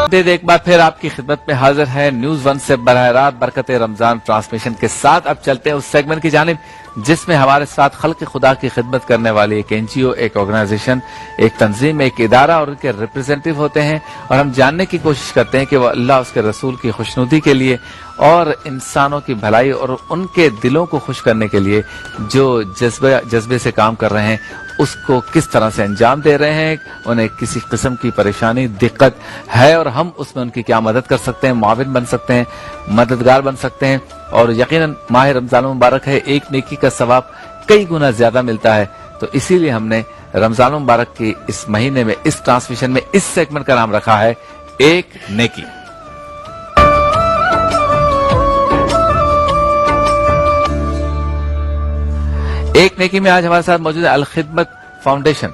एक बार फिर आपकी खिदमत में हाजिर है न्यूज वन से बरह रास्त बरकत रमजान ट्रांसमिशन के साथ। अब चलते हैं उस सेगमेंट की जानिब जिसमें हमारे साथ खल्क खुदा की खिदमत करने वाली एक एनजीओ, एक ऑर्गेनाइजेशन, एक तंजीम, एक इदारा और उनके रिप्रेजेंटेटिव होते हैं और हम जानने की कोशिश करते हैं कि वो अल्लाह उसके रसूल की खुशनुदी के लिए और इंसानों की भलाई और उनके दिलों को खुश करने के लिए जो जज्बे से काम कर रहे हैं उसको किस तरह से अंजाम दे रहे हैं। उन्हें किसी किस्म की परेशानी दिक्कत है और हम उसमें उनकी क्या मदद कर सकते हैं, मुआविन बन सकते हैं, मददगार बन सकते हैं। और यकीनन माह रमजान मुबारक है, एक नेकी का सवाब कई गुना ज्यादा मिलता है। तो इसीलिए हमने रमजान मुबारक की इस महीने में इस ट्रांसमिशन में इस सेगमेंट का नाम रखा है एक नेकी। एक नेकी में आज हमारे साथ मौजूद है अल खिदमत फाउंडेशन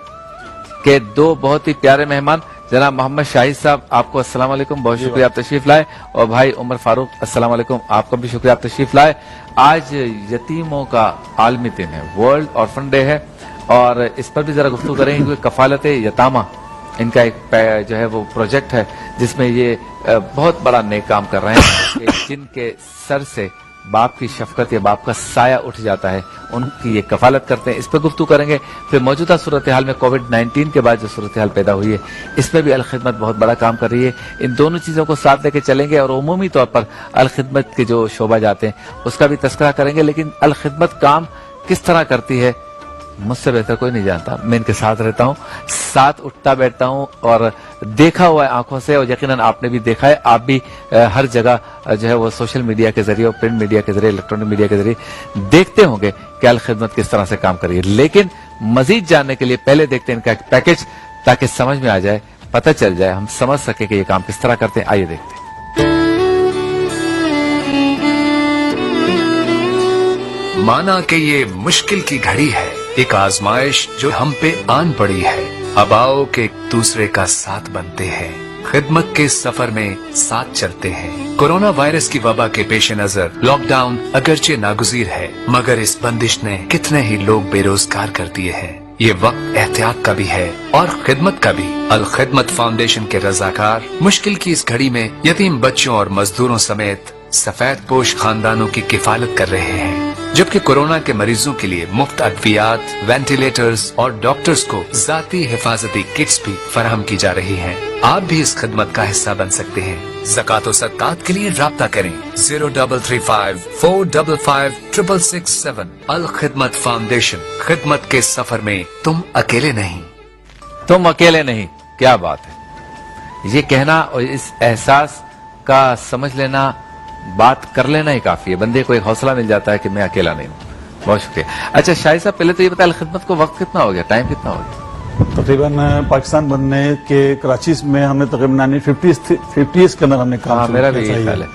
के दो बहुत ही प्यारे मेहमान, जनाब मोहम्मद शाहिद साहब, आपको अस्सलाम वालेकुम, बहुत शुक्रिया आप तशरीफ लाए। और भाई उमर फारूक, अस्सलाम वालेकुम, आपका भी शुक्रिया आप तशरीफ लाए। आज यतीमों का आलमी दिन है, वर्ल्ड ऑर्फन डे है और इस पर भी जरा गुफ्तगू करेंगे क्योंकि कफालत यतामा इनका एक जो है वो प्रोजेक्ट है जिसमें ये बहुत बड़ा नेक काम कर रहे हैं कि जिनके सर से बाप की शफकत या बाप का साया उठ जाता है, उनकी ये कफालत करते हैं। इस पर गुफ्तगू करेंगे। फिर मौजूदा सूरत हाल में कोविड-19 के बाद जो सूरत हाल पैदा हुई है इसमें भी अल खिदमत बहुत बड़ा काम कर रही है। इन दोनों चीजों को साथ लेके चलेंगे और उमूमी तौर पर अल खिदमत के जो शोबा जाते हैं उसका भी तस्करा करेंगे। लेकिन अल खिदमत काम किस तरह करती है मुझसे बेहतर कोई नहीं जानता। मैं इनके साथ रहता हूँ, साथ उठता बैठता हूँ और देखा हुआ है आंखों से और यकीनन आपने भी देखा है। आप भी हर जगह जो है वो सोशल मीडिया के जरिए और प्रिंट मीडिया के जरिए, इलेक्ट्रॉनिक मीडिया के जरिए देखते होंगे कि अल खिदमत किस तरह से काम कर रही है। लेकिन मजीद जानने के लिए पहले देखते हैं इनका एक पैकेज, ताकि समझ में आ जाए, पता चल जाए, हम समझ सके कि ये काम किस तरह करते हैं। आइए देखते हैं। माना कि ये मुश्किल की घड़ी है, एक आजमाइश जो हम पे आन पड़ी है। अब आओ कि एक दूसरे का साथ बनते हैं, खिदमत के सफर में साथ चलते हैं। कोरोना वायरस की वबा के पेश नजर लॉकडाउन अगरचे नागुजीर है, मगर इस बंदिश ने कितने ही लोग बेरोजगार कर दिए हैं। ये वक्त एहतियात का भी है और खिदमत का भी। अल खिदमत फाउंडेशन के रजाकार मुश्किल की इस घड़ी में यतीम बच्चों और मजदूरों समेत सफेद पोश खानदानों की किफालत कर रहे हैं, जबकि कोरोना के मरीजों के लिए मुफ्त अद्वियात, वेंटिलेटर्स और डॉक्टर्स को जाती हिफाजती किट्स भी फराहम की जा रही हैं। आप भी इस खिदमत का हिस्सा बन सकते हैं। ज़कात और सदकात के लिए राब्ता करें 0335 455 667। अल खिदमत फाउंडेशन, खिदमत के सफर में तुम अकेले नहीं। तुम अकेले नहीं, क्या बात है। ये कहना और इस एहसास का समझ लेना, बात कर लेना ही काफी है, बंदे को एक हौसला मिल जाता है कि मैं अकेला नहीं हूँ। बहुत शुक्रिया। अच्छा शाहिद साहब, पहले तो ये बताया खिदमत को वक्त कितना हो गया, टाइम कितना हो गया? तकरीबन पाकिस्तान बनने के कराची में हमने तकरीबन 50s के अंदर हमने काम मेरा भी यही ख्याल है,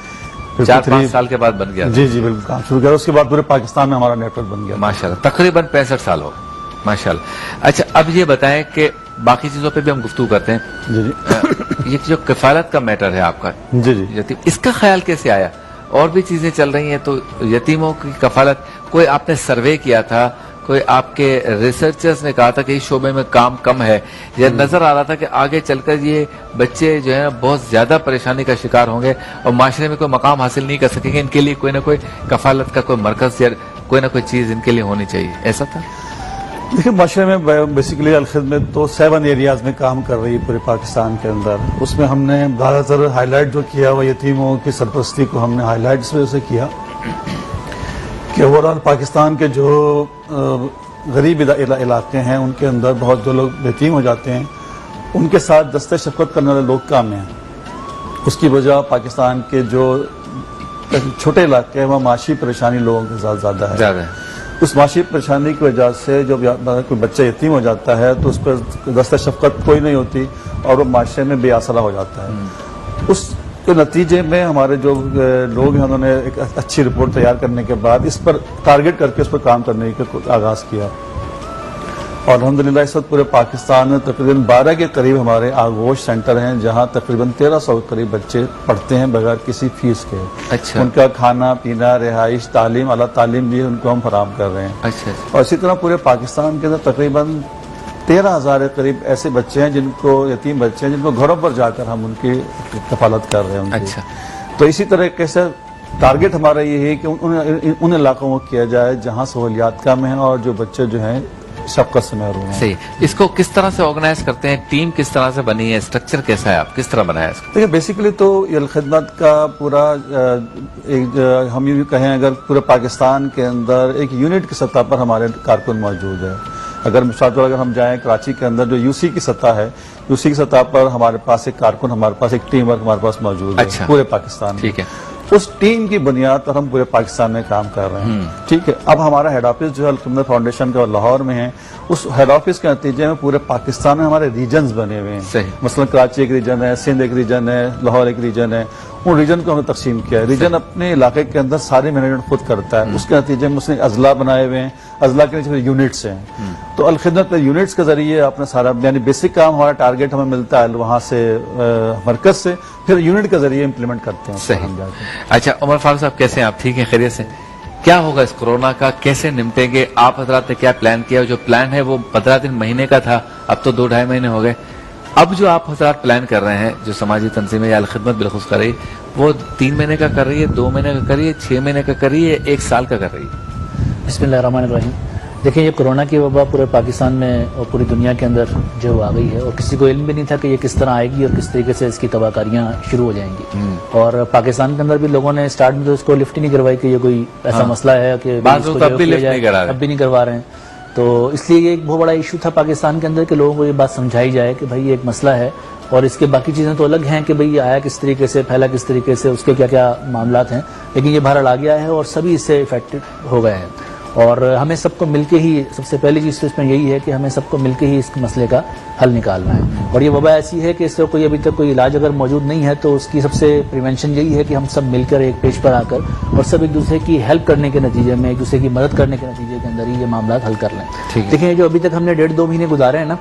4-5 साल के बाद बन गया। जी जी बिल्कुल काम शुरू किया, उसके बाद पूरे पाकिस्तान में हमारा नेटवर्क बन गया माशाल्लाह। तकरीबन 65 साल हो गए माशाल्लाह। अच्छा अब ये बताएं कि बाकी चीजों पे भी हम गुफ्तगू करते हैं। जी जी। ये जो कफालत का मैटर है आपका, जी जी, यतीम, इसका ख्याल कैसे आया? और भी चीजें चल रही हैं तो यतीमों की कफालत, कोई आपने सर्वे किया था, कोई आपके रिसर्चर्स ने कहा था कि इस शोबे में काम कम है, या नजर आ रहा था कि आगे चलकर ये बच्चे जो है बहुत ज्यादा परेशानी का शिकार होंगे और माशरे में कोई मकाम हासिल नहीं कर सकेंगे, इनके लिए कोई ना कोई कफालत का कोई मरकज या कोई ना कोई चीज इनके लिए होनी चाहिए, ऐसा था? देखिए माशरे में बेसिकली अल खिदमत तो 7 एरियाज में काम कर रही है पूरे पाकिस्तान के अंदर। उसमें हमने ज़्यादातर हाईलाइट जो किया वो यतीमों की सरपरस्ती को हमने हाईलाइट इस वजह से किया कि ओवरऑल पाकिस्तान के जो गरीब इलाके हैं उनके अंदर बहुत जो लोग यतीम हो जाते हैं उनके साथ दस्ते शफकत करने वाले लोग काम में हैं। उसकी वजह पाकिस्तान के जो छोटे इलाके हैं वहाँ माशी परेशानी लोगों के साथ ज़्यादा है। उस माशी परेशानी की वजह से जब कोई बच्चा यतीम हो जाता है तो उस पर दस्ते शफकत कोई नहीं होती और वो माशरे में बेआसरा हो जाता है। उसके नतीजे में हमारे जो लोग हैं उन्होंने एक अच्छी रिपोर्ट तैयार करने के बाद इस पर टारगेट करके इस पर काम करने का आगाज किया और अल्हम्दुलिल्लाह इस वक्त पूरे पाकिस्तान में तकरीबन 12 के करीब हमारे आगोश सेंटर हैं जहां तकरीबन 1300 के करीब बच्चे पढ़ते हैं बगैर किसी फीस के। अच्छा। उनका खाना पीना, रिहाइश, तालीम, आला तालीम भी उनको हम फराहम कर रहे हैं। अच्छा। और इसी तरह पूरे पाकिस्तान के अंदर तकरीबन 13,000 के करीब ऐसे बच्चे हैं जिनको, यतीम बच्चे हैं जिनको घरों पर जाकर हम उनकी कफालत कर रहे हैं उनकी। अच्छा। तो इसी तरीके से टारगेट हमारा ये है कि उन इलाकों को किया जाए जहां सहूलियात कम है और जो बच्चे जो हैं शफकत से महरूम हैं। सही। इसको किस तरह से ऑर्गेनाइज करते हैं, टीम किस तरह से बनी है, स्ट्रक्चर कैसा है, आप किस तरह बनाया इसको? देखिए बेसिकली तो ये खिदमत का पूरा हम ये भी कहें अगर पूरे पाकिस्तान के अंदर एक यूनिट की सतह पर हमारे कारकुन मौजूद है। अगर मिसाल के तौर पर अगर हम जाएं कराची के अंदर जो यूसी की सतह है, यूसी की सतह पर हमारे पास एक कारकुन, हमारे पास एक टीम वर्क हमारे पास मौजूद है। अच्छा। पूरे पाकिस्तान में। ठीक है। उस टीम की बुनियाद पर हम पूरे पाकिस्तान में काम कर रहे हैं। ठीक है। अब हमारा हेड ऑफिस जो है अल-खिदमत फाउंडेशन का लाहौर में है, उस हेड ऑफिस के नतीजे में पूरे पाकिस्तान में हमारे रीजन्स बने हुए हैं। सही। मसलन कराची एक रीजन है, सिंध एक रीजन है, लाहौर एक रीजन है। उन रीजन को हमने तकसीम किया है। रीजन अपने इलाके के अंदर सारे मैनेजमेंट खुद करता है। उसके नतीजे में उसने अजला बनाए हुए हैं, अजला के नीचे यूनिट्स हैं। तो अल-खिदमत में यूनिट्स के जरिए अपना सारा यानी बेसिक काम हमारा टारगेट हमें मिलता है वहां से मरकज से, फिर यूनिट के जरिए इम्प्लीमेंट करते हैं। सही। अच्छा उमर फारूक साहब कैसे हैं आप, ठीक है, खैरियत से? क्या होगा इस कोरोना का, कैसे निपटेंगे? आप हजरात ने क्या प्लान किया? जो प्लान है वो 15 दिन महीने का था, अब तो 2-2.5 महीने हो गए। अब जो आप हजरात प्लान कर रहे हैं, जो समाजी तंजीमें या अल-खिदमत बिलखुस कर रही, वो 3 महीने का कर रही है, 2 महीने का कर रही है, 6 महीने का कर रही है, 1 साल का कर रही है? बिस्मिल्लाहिर्रहमानिर्रहीम। देखिए ये कोरोना की वबा पूरे पाकिस्तान में और पूरी दुनिया के अंदर जो आ गई है और किसी को इल्म भी नहीं था कि ये किस तरह आएगी और किस तरीके से इसकी तबाहकारियां शुरू हो जाएंगी। और पाकिस्तान के अंदर भी लोगों ने स्टार्ट में तो इसको लिफ्ट ही नहीं करवाई कि ये कोई ऐसा मसला है कि बाद में तो अब भी लिफ्ट नहीं करा रहे। अब भी नहीं करवा रहे हैं। तो इसलिए ये एक बहुत बड़ा इशू था पाकिस्तान के अंदर कि लोगों को ये बात समझाई जाए कि भाई ये एक मसला है और इसके बाकी चीजें तो अलग हैं कि भाई ये आया किस तरीके से, फैला किस तरीके से, उसके क्या क्या मामलात हैं, लेकिन ये बहरहाल आ गया है और सभी इससे इफेक्टेड हो गए हैं। और हमें सबको मिलके ही, सबसे पहली चीज तो इसमें यही है कि हमें सबको मिलके ही इस मसले का हल निकालना है। और ये वबा ऐसी है कि इसका कोई अभी तक कोई इलाज अगर मौजूद नहीं है तो उसकी सबसे प्रिवेंशन यही है कि हम सब मिलकर एक पेज पर आकर और सब एक दूसरे की हेल्प करने के नतीजे में, एक दूसरे की मदद करने के नतीजे के अंदर ही ये मामला हल कर लें। देखिए जो अभी तक हमने 1.5-2 महीने गुजारे हैं ना,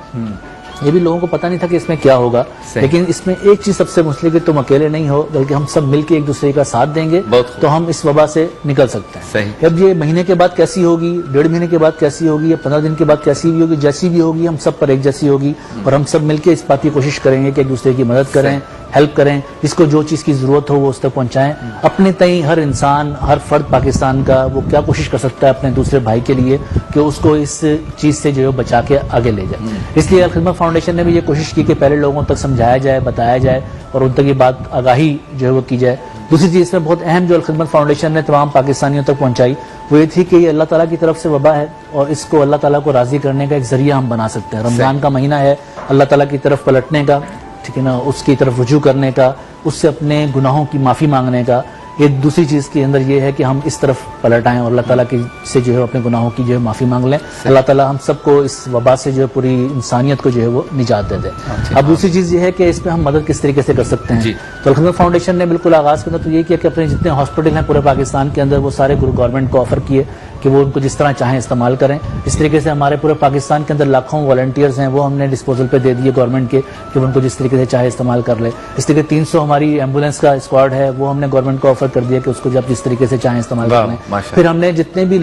ये भी लोगों को पता नहीं था कि इसमें क्या होगा, लेकिन इसमें एक चीज सबसे मुश्किल कि तुम अकेले नहीं हो, बल्कि हम सब मिलकर एक दूसरे का साथ देंगे तो हम इस वबा से निकल सकते हैं। सही। अब ये महीने के बाद कैसी होगी, 1.5 महीने के बाद कैसी होगी, या 15 दिन के बाद कैसी भी होगी, जैसी भी होगी हम सब पर एक जैसी होगी और हम सब मिलकर इस बात की कोशिश करेंगे कि एक दूसरे की मदद करें, हेल्प करें, जिसको जो चीज की जरूरत हो वो उस तक पहुंचाएं। अपने तई हर इंसान, हर फर्द पाकिस्तान का वो क्या कोशिश कर सकता है अपने दूसरे भाई के लिए कि उसको इस चीज से जो है बचा के आगे ले जाए। इसलिए अल-खिदमत फाउंडेशन ने भी ये कोशिश की कि पहले लोगों तक समझाया जाए, बताया जाए और उन तक ये बात आगाही जो है वो की जाए। दूसरी चीज इसमें बहुत अहम जो अल-खिदमत फाउंडेशन ने तमाम पाकिस्तानियों तक पहुंचाई वो ये थी कि ये अल्लाह ताला की तरफ से वबा है और इसको अल्लाह ताला को राजी करने का एक जरिया हम बना सकते हैं। रमजान का महीना है, अल्लाह ताला की तरफ पलटने का, ठीक है ना, उसकी तरफ रुजू करने का, उससे अपने गुनाहों की माफी मांगने का। ये दूसरी चीज के अंदर ये है कि हम इस तरफ पलट आएं और अल्लाह ताला की से जो है अपने गुनाहों की जो है माफी मांग लें। अल्लाह ताला हम सबको इस वबा से जो है पूरी इंसानियत को जो है वो निजात दे दे। अब दूसरी चीज ये है कि इसमें हम मदद किस तरीके से कर सकते हैं। तो अल-खिदमत फाउंडेशन ने बिल्कुल आगाज के अंदर तो ये किया कि अपने जितने हॉस्पिटल हैं पूरे पाकिस्तान के अंदर वो सारे गवर्नमेंट को ऑफर किए कि वो उनको जिस तरह चाहें इस्तेमाल करें। इस तरीके से हमारे पूरे पाकिस्तान के अंदर लाखों वॉलंटियर्स हैं, वो हमने डिस्पोजल पे दे दिए गवर्नमेंट के कि उनको जिस तरीके से चाहे इस्तेमाल कर ले। इस तरीके 300 हमारी एम्बुलेंस का स्क्वाड है, वो हमने गवर्नमेंट को ऑफर कर दिया कि उसको जब जिस तरीके से चाहे इस्तेमाल कर लें। फिर हमने जितने भी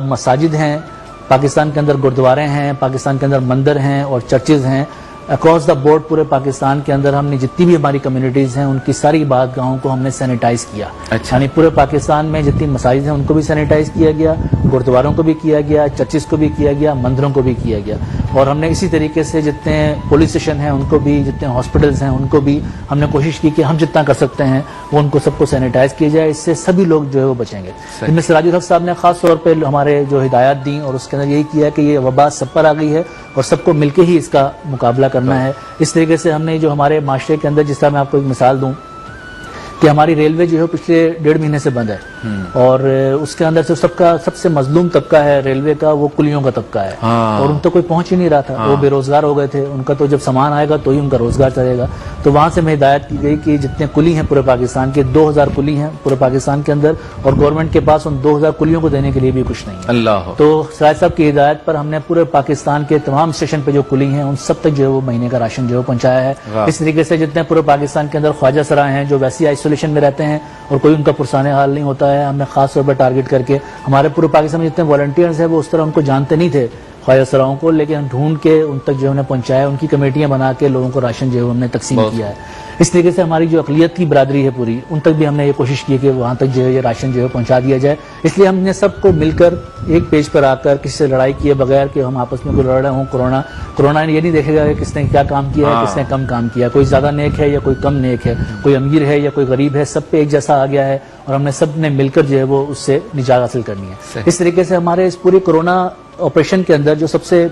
मसाजिद हैं पाकिस्तान के अंदर, गुरुद्वारे हैं पाकिस्तान के अंदर, मंदिर हैं और चर्चेज हैं, अक्रॉस द बोर्ड पूरे पाकिस्तान के अंदर हमने जितनी भी हमारी कम्युनिटीज हैं उनकी सारी इबादतगाहों को हमने सैनिटाइज किया। अच्छा। यानी पूरे पाकिस्तान में जितनी मसाजिद हैं उनको भी सैनिटाइज किया गया, गुरुद्वारों को भी किया गया, चर्चिस को भी किया गया, मंदिरों को भी किया गया। और हमने इसी तरीके से जितने पुलिस स्टेशन हैं उनको भी, जितने हॉस्पिटल्स हैं उनको भी हमने कोशिश की कि हम जितना कर सकते हैं वो उनको सबको सैनिटाइज किया जाए, इससे सभी लोग जो है वो बचेंगे। इनमें सिराजुल हक साहब ने खास तौर पर हमारे जो हिदायत दी और उसके अंदर यही किया कि ये वबा सब पर आ गई है और सबको मिलकर ही इसका मुकाबला करना है। इस तरीके से हमने जो हमारे माशरे के अंदर, जिस तरह मैं आपको एक मिसाल दूं कि हमारी रेलवे जो है पिछले 1.5 महीने से बंद है और उसके अंदर से सबका सबसे मजलूम तबका है रेलवे का, वो कुलियों का तबका है। और उन तक कोई पहुंच ही नहीं रहा था। वो बेरोजगार हो गए थे, उनका तो जब सामान आएगा तो ही उनका रोजगार चलेगा। तो वहां से हमें हिदायत की गई कि जितने कुली हैं पूरे पाकिस्तान के, 2000 कुली हैं पूरे पाकिस्तान के अंदर और गवर्नमेंट के पास उन 2000 कुलियों को देने के लिए भी कुछ नहीं है। अल्लाह। तो सराज साहब की हिदायत पर हमने पूरे पाकिस्तान के तमाम स्टेशन पे जो कुली हैं उन सब तक जो है वो महीने का राशन जो है पहुंचाया है। इस तरीके से जितने पूरे पाकिस्तान के अंदर ख्वाजा सराय हैं जो वैसी आइसोलेशन में रहते हैं और कोई उनका पुरसाने हाल नहीं होता है, हमने खास तौर पर टारगेट करके हमारे पूरे पाकिस्तान में जितने वॉलंटियर्स हैं वो उस तरह उनको जानते नहीं थे ख्वाहिशराओं को, लेकिन ढूंढ के उन तक जो हमने पहुंचाया, उनकी कमेटियां बना के लोगों को राशन जो है हमने तकसीम किया है। इस तरीके से हमारी जो अकलियत की बरादरी है पूरी, उन तक भी हमने ये कोशिश की है कि वहां तक जो है ये राशन जो है पहुंचा दिया जाए। इसलिए हमने सबको मिलकर एक पेज पर आकर किसी से लड़ाई किए बगैर कि हम आपस में कोई लड़ रहे हों, कोरोना ये नहीं देखेगा कि किसने क्या काम किया है, किसने कम काम किया, कोई ज्यादा नेक है या कोई कम नेक है, कोई अमीर है या कोई गरीब है, सब पे एक जैसा आ गया है और हमने सब ने मिलकर जो है वो उससे निजात हासिल करनी है। इस तरीके से हमारे इस पूरे कोरोना ऑपरेशन के अंदर जो सबसे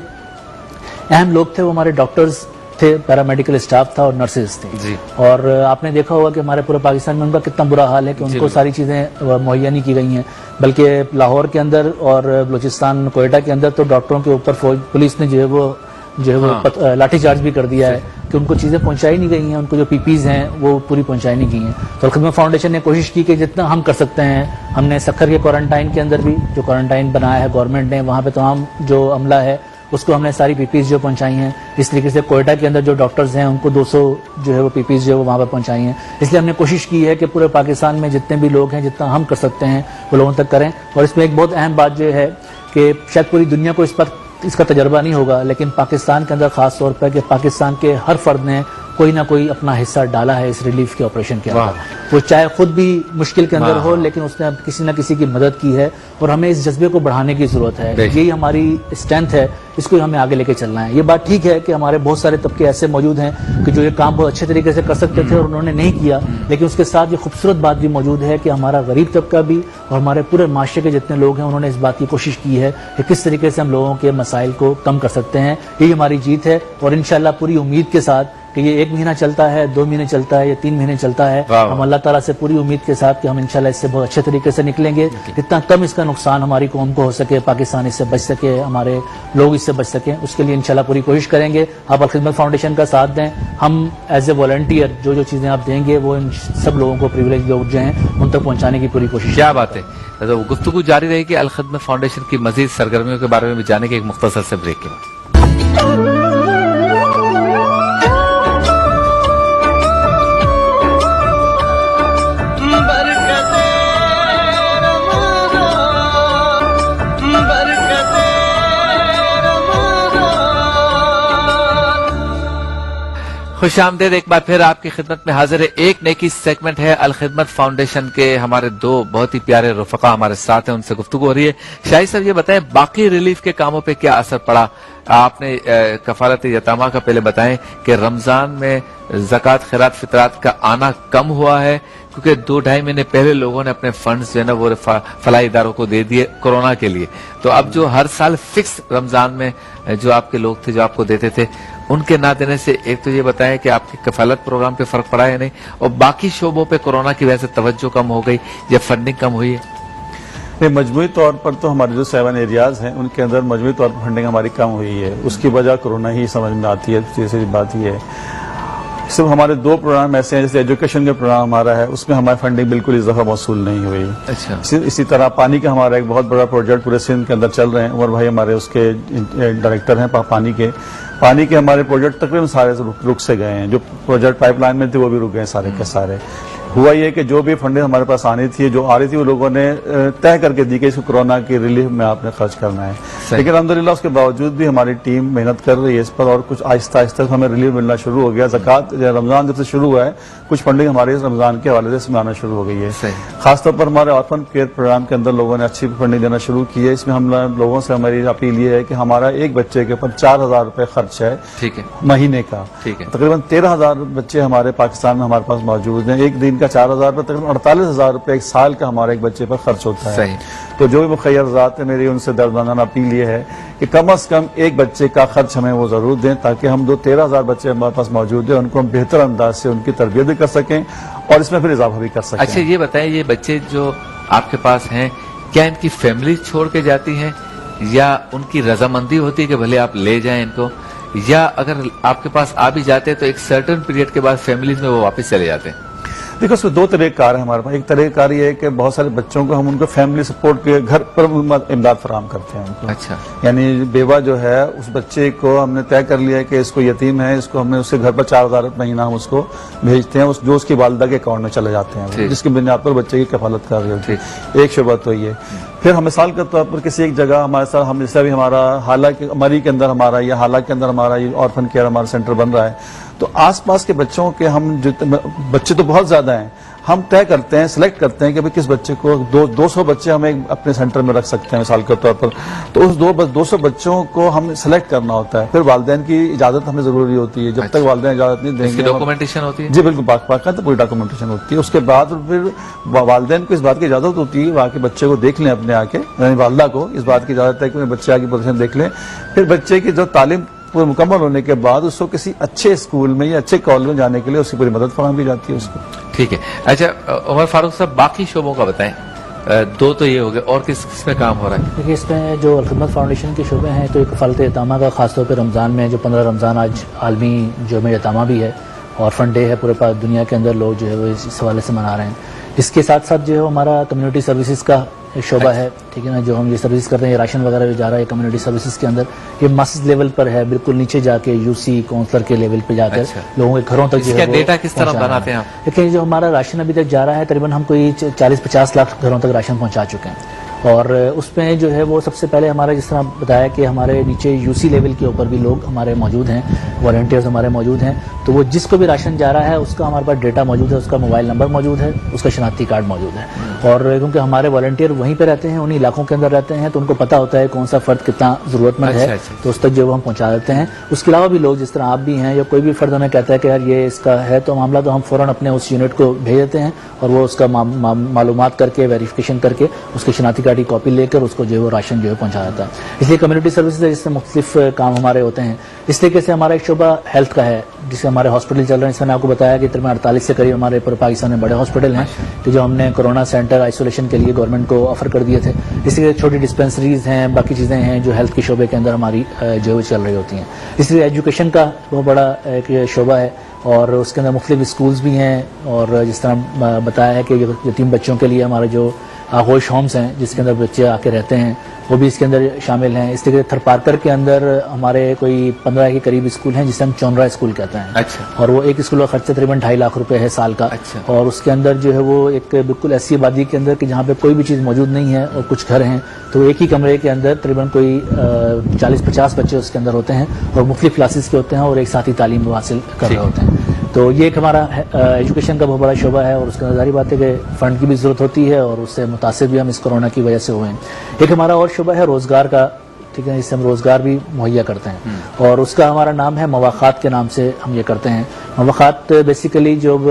अहम लोग थे वो हमारे डॉक्टर्स थे, पैरामेडिकल स्टाफ था और नर्सेज थे जी। और आपने देखा होगा कि हमारे पूरे पाकिस्तान में उनका कितना बुरा हाल है कि उनको सारी चीजें मुहैया नहीं की गई हैं, बल्कि लाहौर के अंदर और बलूचिस्तान कोयटा के अंदर तो डॉक्टरों के ऊपर पुलिस ने जो है वो लाठीचार्ज भी कर दिया है कि उनको चीजें पहुंचाई नहीं गई हैं, उनको जो पीपीज हैं वो पूरी पहुंचाई नहीं गई हैं। तो खिदमत फाउंडेशन ने कोशिश की कि जितना हम कर सकते हैं, हमने सक्खर के क्वारंटाइन के अंदर भी जो क्वारंटाइन बनाया है गवर्नमेंट ने, वहां पे तमाम जो अमला है उसको हमने सारी पीपीज जो पहुंचाई हैं। इस तरीके से कोयटा के अंदर जो डॉक्टर्स हैं उनको 200 जो है वो पीपीज जो है वो वहां पर पहुंचाई हैं। इसलिए हमने कोशिश की है कि पूरे पाकिस्तान में जितने भी लोग हैं, जितना हम कर सकते हैं वो लोगों तक करें। और इसमें एक बहुत अहम बात जो है कि शायद पूरी दुनिया को इसका तजर्बा नहीं होगा, लेकिन पाकिस्तान के अंदर खास तौर पर कि पाकिस्तान के हर फर्द ने कोई ना कोई अपना हिस्सा डाला है इस रिलीफ के ऑपरेशन के अंदर। वो चाहे खुद भी मुश्किल के अंदर हो, लेकिन उसने किसी न किसी की मदद की है और हमें इस जज्बे को बढ़ाने की जरूरत है। यही हमारी स्ट्रेंथ है, इसको हमें आगे लेके चलना है। ये बात ठीक है कि हमारे बहुत सारे तबके ऐसे मौजूद हैं कि जो ये काम बहुत अच्छे तरीके से कर सकते थे और उन्होंने नहीं किया, लेकिन उसके साथ ये खूबसूरत बात भी मौजूद है कि हमारा गरीब तबका भी और हमारे पूरे माशरे के जितने लोग हैं उन्होंने इस बात की कोशिश की है कि किस तरीके से हम लोगों के मसाइल को कम कर सकते हैं। यही हमारी जीत है और इंशाल्लाह पूरी उम्मीद के साथ कि ये 1 महीना चलता है, 2 महीने चलता है या 3 महीने चलता है, हम अल्लाह ताला से पूरी उम्मीद के साथ कि हम इंशाल्लाह इससे बहुत अच्छे तरीके से निकलेंगे। जितना कम इसका नुकसान हमारी कौम को हो सके, पाकिस्तान इससे बच सके, हमारे लोग इससे बच सकें, उसके लिए इंशाल्लाह पूरी कोशिश करेंगे। आप अल-खिदमत फाउंडेशन का साथ दें, हम एज ए वॉलंटियर जो चीजें आप देंगे वो इन सब लोगों को, प्रिविलेज लोग जो हैं उन तक पहुंचाने की पूरी कोशिश। क्या बात है। तो गुफ्तगू जारी रहेगी अल-खिदमत फाउंडेशन की मजीद सरगर्मियों के बारे में भी जाने के एक मुख्तसर से ब्रेक के बाद। खुश आमदेद एक बार फिर आपकी खिदमत में हाजिर है। एक नेकी सेगमेंट है अल-खिदमत फाउंडेशन के। हमारे 2 बहुत ही प्यारे रफका हमारे साथ हैं, उनसे गुफ्तगू हो रही है। शाहिद साहब ये बताएं बाकी रिलीफ के कामों पे क्या असर पड़ा? आपने कफालत यतामा का पहले बताएं कि रमजान में ज़कात खैरात फितरात का आना कम हुआ है क्योंकि 2-2.5 महीने पहले लोगों ने अपने फंड्स जो है ना वो फलाही इदारों को दे दिए कोरोना के लिए। तो अब जो हर साल फिक्स रमजान में जो आपके लोग थे जो आपको देते थे, उनके ना देने से एक तो ये बताएं कि आपके कफालत प्रोग्राम पे फर्क पड़ा है नहीं, और बाकी शोबों पे कोरोना की वजह से तवज्जो कम हो गई या फंडिंग कम हुई है? नहीं, मजमूई तौर पर तो हमारे जो 7 एरियाज हैं उनके अंदर मजमूई तौर पर फंडिंग हमारी कम हुई है। उसकी वजह कोरोना ही समझ में आती है। तीसरी बात ये है सिर्फ हमारे 2 प्रोग्राम ऐसे हैं, जैसे एजुकेशन के प्रोग्राम हमारा है, उसमें हमारी फंडिंग बिल्कुल इस दफा मौसूल नहीं हुई। अच्छा। इसी तरह पानी का हमारा एक बहुत बड़ा प्रोजेक्ट पूरे सिंध के अंदर चल रहे हैं। उमर भाई हमारे उसके डायरेक्टर हैं पानी के हमारे प्रोजेक्ट तकरीबन सारे रुक से गए हैं। जो प्रोजेक्ट पाइपलाइन में थे वो भी रुक गए सारे के सारे। हुआ ये कि जो भी फंडिंग हमारे पास आनी थी, जो आ रही थी, वो लोगों ने तय करके दी कि इसको कोरोना की रिलीफ में आपने खर्च करना है। लेकिन अल्हम्दुलिल्लाह उसके बावजूद भी हमारी टीम मेहनत कर रही है इस पर और कुछ आहिस्ता आहिस्ता हमें रिलीफ मिलना शुरू हो गया। ज़कात रमजान जब से शुरू हुआ है, कुछ फंडिंग हमारे इस रमजान के हवाले से इसमें आना शुरू हो गई है। खासतौर पर हमारे ऑर्फन केयर प्रोग्राम के अंदर लोगों ने अच्छी फंडिंग देना शुरू की है। इसमें हम लोगों से हमारी अपील ये है कि हमारा एक बच्चे के ऊपर 4,000 रुपए खर्च है, ठीक है, महीने का। ठीक है। तकरीबन 13,000 बच्चे हमारे पाकिस्तान में हमारे पास मौजूद हैं। एक दिन का 4,000 रुपए, तकरीबन 48,000 रुपए एक साल का हमारे एक बच्चे पर खर्च होता है। तो जो भी मुखैर ज़ात है, मेरी उनसे दर्दाना अपील ये है कि कम से कम एक बच्चे का खर्च हमें वो जरूर दें, ताकि हम 13,000 बच्चे हमारे पास मौजूद है, उनको हम बेहतर अंदाज से उनकी तरबियत भी कर सकें और इसमें फिर इजाफा भी कर सकें। अच्छा, ये बताएं, ये बच्चे जो आपके पास हैं, क्या इनकी फैमिली छोड़ के जाती हैं या उनकी रजामंदी होती है कि भले आप ले जाएं इनको, या अगर आपके पास आ भी जाते हैं तो एक सर्टेन पीरियड के बाद फैमिलीज में वो वापस चले जाते हैं? देखो, उसमें 2 तरीक़ेकार है हमारे पास। एक तरीक़ेकार ये है कि बहुत सारे बच्चों को हम उनको फैमिली सपोर्ट के घर पर इमदाद फराहम करते हैं उनको। अच्छा। यानी बेवा जो है, उस बच्चे को हमने तय कर लिया है कि इसको यतीम है, इसको हमने उसके घर पर 4,000 महीना हम उसको भेजते हैं, जो उसकी वालिदा के अकाउंट में चले जाते हैं, जिसकी बुनियाद पर बच्चे की कफालत कर रही होती है। एक शुबा तो ये। फिर हम मिसाल के तौर पर किसी एक जगह हमारे साथ हम जैसे अभी हमारा मरी के अंदर हमारा या हाला के अंदर हमारा ये ऑर्फन केयर हमारा सेंटर बन रहा है, तो आसपास के बच्चों के हम बच्चे तो बहुत ज्यादा हैं, हम तय करते हैं, सिलेक्ट करते हैं कि भाई किस बच्चे को 200 बच्चे हम एक अपने सेंटर में रख सकते हैं मिसाल के तौर पर, तो उस 200 बच्चों को हम सिलेक्ट करना होता है। फिर वालिदैन की इजाजत हमें जरूरी होती है, जब तक वालिदैन इजाजत नहीं देंगे डॉक्यूमेंटेशन होती है। जी बिल्कुल, बाकायदा पूरी डॉक्यूमेंटेशन होती है। उसके बाद फिर वालिदैन को इस बात की इजाजत होती है वहाँ के बच्चे को देख लें अपने आके, यानी वालदा को इस बात की इजाजत है कि बच्चे आगे पोजीशन देख लें। फिर बच्चे की जो तालीम पूरी मुकम्मल होने के बाद उसको किसी अच्छे स्कूल में या अच्छे कॉलेज में जाने के लिए उसकी पूरी मदद फराहम की जाती है उसको। ठीक है। अच्छा उमर फारूक साहब, बाकी शोबों का बताएं। दो तो ये हो गए, और किस किस में काम हो रहा है? देखिए, इसमें जो अलखिदमत फाउंडेशन के शोबे हैं, तो एक कफालत यतामा का खासतौर पर रमज़ान में जो 15 रमज़ान आज आलमी जो यतामा भी है, ऑर्फन डे है, पूरे दुनिया के अंदर लोग जो है वो इस हवाले से मना रहे हैं। इसके साथ साथ जो है हमारा कम्युनिटी सर्विसेज का एक शोबा है, ठीक है ना, जो हम ये सर्विस कर रहे हैं, राशन वगैरह भी जा रहा है कम्युनिटी सर्विसेज के अंदर। ये मस्जिद लेवल पर है, बिल्कुल नीचे जाके यूसी काउंसलर के लेवल पे जाकर लोगों के घरों तक जो है डेटा किस तरह बनाते हैं आप? देखिए, जो हमारा राशन अभी तक जा रहा है, तकरीबन हम कोई 40-50 लाख घरों तक राशन पहुंचा चुके हैं। और उसमें जो है वो सबसे पहले हमारा, जिस तरह बताया कि हमारे नीचे यूसी लेवल के ऊपर भी लोग हमारे मौजूद हैं, वॉलंटियर्स हमारे मौजूद हैं, तो वो जिसको भी राशन जा रहा है उसका हमारे पास डेटा मौजूद है, उसका मोबाइल नंबर मौजूद है, उसका शनाख्ती कार्ड मौजूद है। और क्योंकि हमारे वॉलंटियर वहीं पे रहते हैं, उन्हीं इलाकों के अंदर रहते हैं, तो उनको पता होता है कौन सा फर्द कितना जरूरतमंद है, तो उस तक जो हम पहुंचा देते हैं। उसके अलावा भी लोग, जिस तरह आप भी हैं, या कोई भी फर्द हमें कहता है कि यार ये इसका है तो मामला, तो हम फौरन अपने उस यूनिट को भेज देते हैं और वो उसका मालूमात करके, वेरिफिकेशन करके, उसकी शनाख्ती कार्ड की कॉपी लेकर उसको जो है वो राशन जो है पहुंचा जाता है। इसलिए कम्युनिटी सर्विसेज है, जिससे मुख्तलिफ काम हमारे होते हैं। इस तरीके से हमारा एक शोबा हेल्थ का है, जिससे हमारे हॉस्पिटल चल रहे हैं। इसमें आपको बताया कि 48 से करीब हमारे पूरे पाकिस्तान में बड़े हॉस्पिटल हैं, कि जो हमने कोरोना सेंटर आइसोलेशन के लिए गवर्नमेंट को ऑफर कर दिए थे। इसलिए छोटी डिस्पेंसरीज हैं, बाकी चीज़ें हैं जो हेल्थ के शोबे के अंदर हमारी जो है चल रही होती हैं। इसलिए एजुकेशन का बहुत बड़ा एक शोबा है, और उसके अंदर मुख्तलिफ स्कूल्स भी हैं। और जिस तरह बताया है कि यतीम बच्चों के लिए हमारे जो आगोश होम्स हैं, जिसके अंदर बच्चे आके रहते हैं, वो भी इसके अंदर शामिल हैं। इस तरीके थरपारकर के अंदर हमारे कोई 15 के करीब स्कूल हैं, जिसे हम चौनरा स्कूल कहते हैं। अच्छा। और वो एक स्कूल का खर्चा तकरीबन 2.5 लाख रुपए है साल का। अच्छा। और उसके अंदर जो है वो एक बिल्कुल ऐसी आबादी के अंदर कि जहाँ पे कोई भी चीज़ मौजूद नहीं है और कुछ घर हैं, तो एक ही कमरे के अंदर तकरीबन कोई 40-50 बच्चे उसके अंदर होते हैं, और मुख्तलिफ क्लासेस के होते हैं, और एक साथ ही तालीम हासिल कर रहे होते हैं। तो ये एक हमारा एजुकेशन का बहुत बड़ा शोबा है, और उसके अंदर जारी बात है कि फंड की भी जरूरत होती है, और उससे मुतासिर भी हम इस कोरोना की वजह से हुए हैं। एक हमारा और शोबा है रोजगार का, ठीक है, इससे हम रोजगार भी मुहैया करते हैं, और उसका हमारा नाम है मवाखात के नाम से हम ये करते हैं। मवाखात बेसिकली जब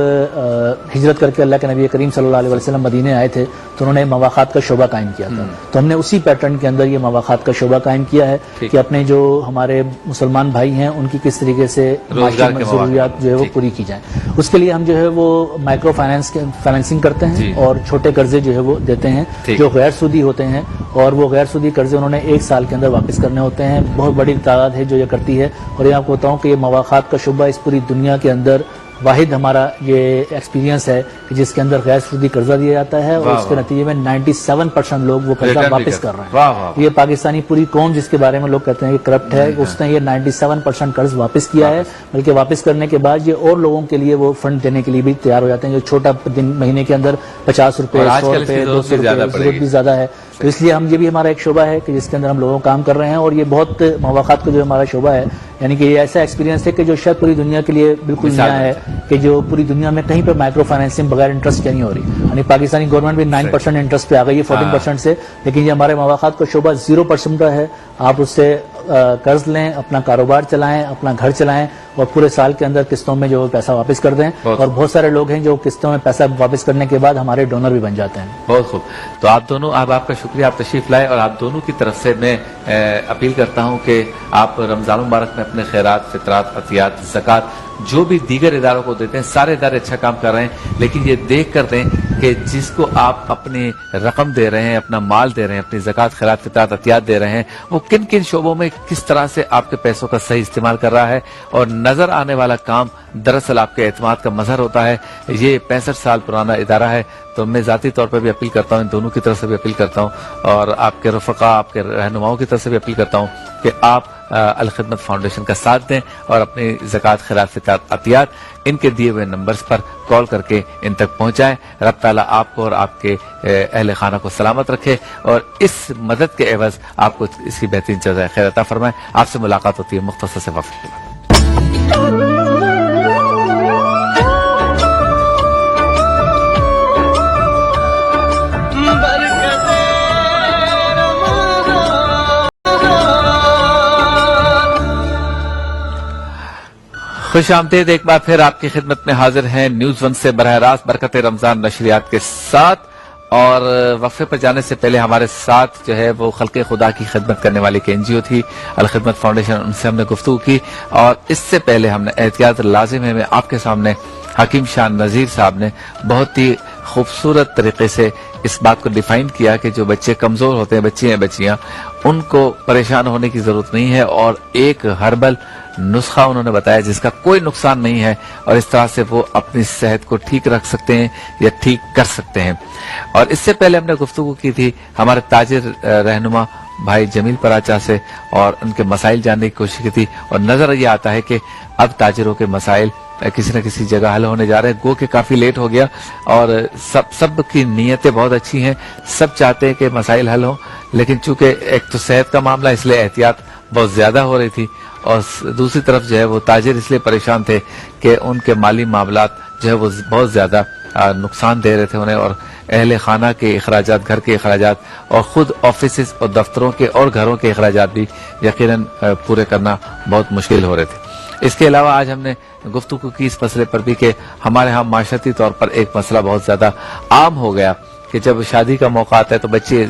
हिजरत करके अल्लाह के नबी करीम सल्लल्लाहु अलैहि वसल्लम मदीने आए थे, तो उन्होंने मवाखात का शोबा कायम किया था। तो हमने उसी पैटर्न के अंदर ये मवाखात का शोबा कायम किया है कि अपने जो हमारे मुसलमान भाई हैं उनकी किस तरीके से जरूरियात जो है वो पूरी की जाए। उसके लिए हम जो है वो माइक्रो फाइनेंसिंग करते हैं, और छोटे कर्जे जो है वो देते हैं जो गैर सूदी होते हैं, और वो गैर सूदी कर्जे उन्होंने 1 साल के अंदर वापस करने होते हैं। बहुत बड़ी तादाद है जो ये करती है, और ये आपको बताऊं कि ये मवाखात का शुबा इस पूरी दुनिया के अंदर वाहिद हमारा ये एक्सपीरियंस है कि जिसके अंदर गैर सूदी कर्जा दिया जाता है, और उसके नतीजे में 97% लोग वो कर्जा वापस कर रहे हैं। ये पाकिस्तानी पूरी कौम जिसके बारे में लोग कहते हैं कि करप्ट है, उसने ये 97% कर्ज वापस किया है। बल्कि वापस करने के बाद ये और लोगों के लिए वो फंड देने के लिए भी तैयार हो जाते हैं, जो छोटा दिन महीने के अंदर 50 रुपए, 100 रुपए, 200 रुपए जरूरत भी ज्यादा है। तो इसलिए हम ये भी हमारा एक शोबा है कि जिसके अंदर हम लोगों काम कर रहे हैं, और ये बहुत मवाखात का जो हमारा शोबा है, यानी कि ये ऐसा एक्सपीरियंस है कि जो शायद पूरी दुनिया के लिए बिल्कुल नया है, कि जो पूरी दुनिया में कहीं पे माइक्रो फाइनेंसिंग बगैर इंटरेस्ट के नहीं हो रही। यानी पाकिस्तानी गवर्नमेंट भी 9% इंटरेस्ट पे आ गई है 14% से, लेकिन ये हमारे मवाखात का शोबा 0% का है। आप उससे कर्ज लें, अपना कारोबार चलाएं, अपना घर चलाएं, और पूरे साल के अंदर किस्तों में जो पैसा वापस कर दें। और बहुत सारे लोग हैं जो किस्तों में पैसा वापस करने के बाद हमारे डोनर भी बन जाते हैं। बहुत खूब। तो आप दोनों, आपका शुक्रिया, आप तशरीफ लाए, और आप दोनों की तरफ से मैं अपील करता हूं कि आप रमजान मुबारक में अपने खैरात, फितरात, अतियात, ज़कात जो भी दीगर इदारों को देते हैं, सारे इदारे अच्छा काम कर रहे हैं, लेकिन ये देख कर दें कि जिसको आप अपनी रकम दे रहे हैं, अपना माल दे रहे हैं, अपनी ज़कात, खैरात, फितरात, अतियात दे रहे हैं, वो किन किन शोबों में किस तरह से आपके पैसों का सही इस्तेमाल कर रहा है। और नजर आने वाला काम दरअसल आपके एतमाद का मजहर होता है। ये 65 साल पुराना इदारा है। तो मैं जाती तौर पर भी अपील करता हूँ, इन दोनों की तरफ से भी अपील करता हूँ, और आपके रफ़क़ा, आपके रहनुमाओं की तरफ से भी अपील करता हूँ कि आप अल खिदमत फाउंडेशन का साथ दें और अपनी ज़कात खैरात अतियात इनके दिए हुए नंबर्स पर कॉल करके इन तक पहुंचाएं। रब ताला आपको और आपके अहले खाना को सलामत रखे और इस मदद के एवज आपको इसकी बेहतरीन जज़ाए खैर अता फरमाए। आपसे मुलाकात होती है मुख्तसर से वक्त के बाद। खुश आमदीद एक बार फिर आपकी खिदमत में हाजिर हैं न्यूज वन से बरह रास्त बरकत रमजान नशरियात के साथ। और वक्फे पर जाने से पहले हमारे साथ जो है वो खल्के खुदा की खिदमत करने वाली एक एनजीओ थी अल खिदमत फाउंडेशन, उनसे हमने गुफ्तगू की और इससे पहले हमने एहतियात लाजिम है में आपके सामने हकीम शाह नजीर साहब ने बहुत ही खूबसूरत तरीके से इस बात को डिफाइन किया कि जो बच्चे कमजोर होते हैं, बच्चे हैं बच्चियां, उनको परेशान होने की जरूरत नहीं है और एक हर्बल नुस्खा उन्होंने बताया जिसका कोई नुकसान नहीं है और इस तरह से वो अपनी सेहत को ठीक रख सकते हैं या ठीक कर सकते हैं। और इससे पहले हमने गुफ्तगू की थी हमारे ताजिर रहनुमा भाई जमील पराचा से और उनके मसाइल जानने की कोशिश की थी और नजर ये आता है कि अब ताजिरों के मसाइल किसी न किसी जगह हल होने जा रहे हैं। गो के काफी लेट हो गया और सब की नीयतें बहुत अच्छी हैं, सब चाहते हैं कि मसाइल हल हो, लेकिन चूंकि एक तो सेहत का मामला इसलिए एहतियात बहुत ज्यादा हो रही थी और दूसरी तरफ जो है वो ताजिर इसलिए परेशान थे कि उनके माली मामलात जो है वो बहुत ज्यादा नुकसान दे रहे थे उन्हें और अहले खाना के अखराजात, घर के अखराजात और खुद ऑफिस और दफ्तरों के और घरों के अखराजात भी यकीनन पूरे करना बहुत मुश्किल हो रहे थे। इसके अलावा आज हमने गुफ्तगू की इस मसले पर भी कि हमारे यहाँ माशरती तौर पर एक मसला बहुत ज्यादा आम हो गया कि जब शादी का मौका आता है तो बच्चे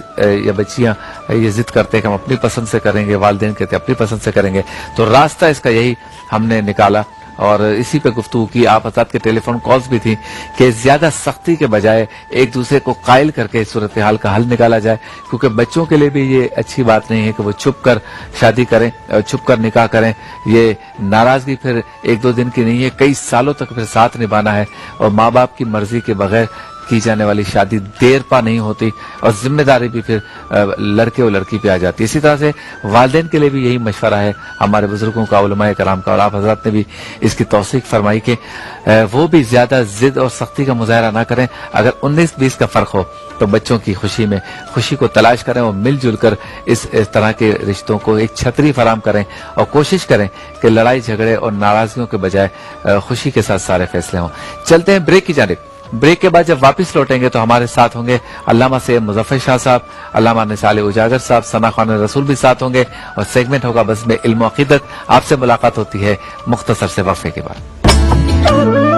या बच्चियां ये जिद करते हैं कि हम अपनी पसंद से करेंगे, वालिदैन कहते हैं अपनी पसंद से करेंगे। तो रास्ता इसका यही हमने निकाला और इसी पे गुफ्तगू की। आप हज़रात के टेलीफोन कॉल्स भी थी कि ज्यादा सख्ती के बजाय एक दूसरे को कायल करके इस सूरत हाल का हल निकाला जाए, क्योंकि बच्चों के लिए भी ये अच्छी बात नहीं है कि वो छुप कर शादी करें, छुप कर निकाह करें। ये नाराजगी फिर एक दो दिन की नहीं है, कई सालों तक फिर साथ निभाना है और माँ बाप की मर्जी के बगैर की जाने वाली शादी देर पा नहीं होती और जिम्मेदारी भी फिर लड़के और लड़की पे आ जाती है। इसी तरह से वालिदैन के लिए भी यही मशवरा है हमारे बुजुर्गों का, उलमाए कराम का, और आप हजरात ने भी इसकी तौसीक फरमाई कि वो भी ज्यादा जिद और सख्ती का मुजाहरा ना करें। अगर 19-20 का फर्क हो तो बच्चों की खुशी में खुशी को तलाश करें और मिलजुल कर इस तरह के रिश्तों को एक छतरी फराम करें और कोशिश करें कि लड़ाई झगड़े और नाराजगियों के बजाय खुशी के साथ सारे फैसले हों। चलते हैं ब्रेक की जानिब। ब्रेक के बाद जब वापस लौटेंगे तो हमारे साथ होंगे अल्लामा सैयद मुजफ्फर शाह साहब, अल्लामा निसाल उजागर साहब, सना खान रसूल भी साथ होंगे और सेगमेंट होगा बस में इल्म अकीदत। आपसे मुलाकात होती है मुख्तसर से वक्फे के बाद।